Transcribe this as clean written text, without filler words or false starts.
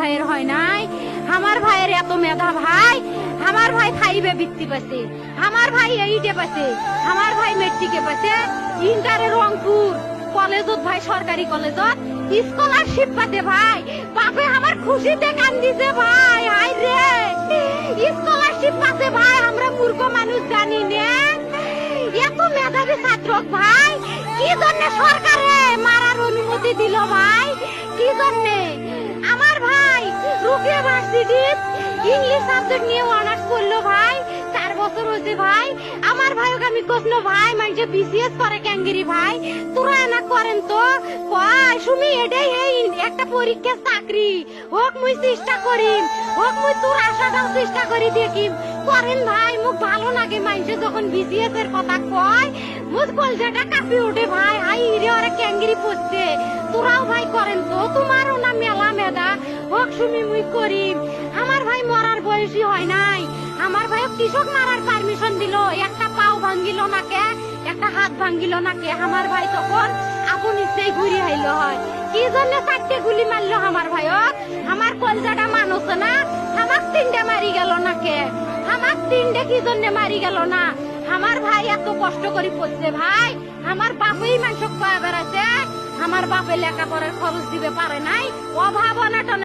ভাইয়ের হয় নাই। আমার ভাইয়ের এত মেধা ভাই, আমার ভাই 5 বৃত্তি পাচ্ছে, আমার ভাই 8 পাচ্ছে, আমার ভাই মেট্রিকে পাচ্ছে, ইন্টারে রংপুর কলেজত ভাই, সরকারি কলেজত স্কলারশিপ পাতে ভাই। বাপে আমার খুশিতে কান্দিছে ভাই, হাই রে স্কলারশিপ পাতে ভাই। আমরা মূর্খ মানুষ জানি না এত মেধাবী ছাত্র ভাই কি জন্য সরকারে মারার অনুমতি দিল ভাই, কি জন্য? আমার ভাই রুকিয়া ভার্সিটি ইংলিশ সাবজেক্ট নিয়ে অনার্স করলো ভাই, 4 বছর হয়েছে ভাই। আমার ভাইকে আমি কইলো ভাই মানে বিসিএস করে ক্যাঙ্গেরি ভাই, তোরা না করেন তো কয় সুমি এটাই এই একটা পরীক্ষা চাকরি হোক, মুই চেষ্টা করিম, হোক মুই তোর আশাটাও চেষ্টা করি দেখিম করেন ভাই। মুখ ভালো লাগে মানুষে যখন বিসিএস এর কথা কয়, মুখ কলজাটা কাঁপি ওঠে ভাই, হাই রে ওরা ক্যাঙ্গেরি পড়ছে। তোরাও ভাই করেন তো, তোমারও না মেলা মেধা, হোক সুমি মুই করিম। আমার ভাই মরার বয়সী হয় নাই, আমার ভাই কৃষক মারার পারমিশন দিল, একটা পাও ভাঙ্গিল না কে, একটা হাত ভাঙ্গিল না কে। আমার ভাই তখন আপন ইচ্ছেই ঘুরি আইল হয়, কি জন্য 4টে গুলি মারলো আমার ভাইক? আমার কলজাটা মানুষ না, আমার 3টে মারি গেল না কে? আমার 3টে কি জন্য মারি গেল না? আমার ভাই এত কষ্ট করে পড়ছে ভাই, আমার বাপেই মানুষ কয়া বেড়াচ্ছে, আমার বাপে লেখাপড়ার খরচ দিবে পারে নাই, অভাব অনাটন